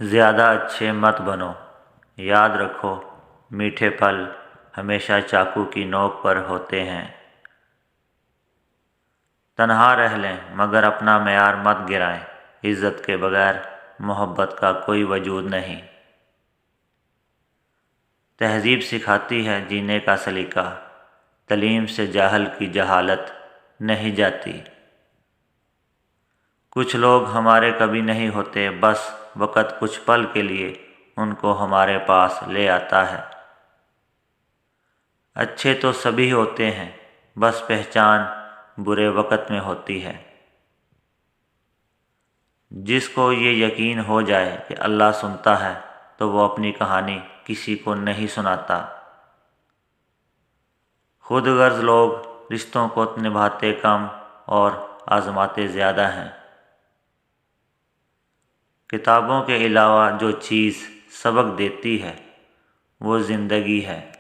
زیادہ اچھے مت بنو، یاد رکھو میٹھے پھل ہمیشہ چاقو کی نوک پر ہوتے ہیں۔ تنہا رہ لیں مگر اپنا معیار مت گرائیں، عزت کے بغیر محبت کا کوئی وجود نہیں۔ تہذیب سکھاتی ہے جینے کا سلیقہ، تعلیم سے جاہل کی جہالت نہیں جاتی۔ کچھ لوگ ہمارے کبھی نہیں ہوتے، بس وقت کچھ پل کے لیے ان کو ہمارے پاس لے آتا ہے۔ اچھے تو سبھی ہوتے ہیں، بس پہچان برے وقت میں ہوتی ہے۔ جس کو یہ یقین ہو جائے کہ اللہ سنتا ہے تو وہ اپنی کہانی کسی کو نہیں سناتا۔ خود غرض لوگ رشتوں کو نبھاتے کم اور آزماتے زیادہ ہیں۔ کتابوں کے علاوہ جو چیز سبق دیتی ہے وہ زندگی ہے۔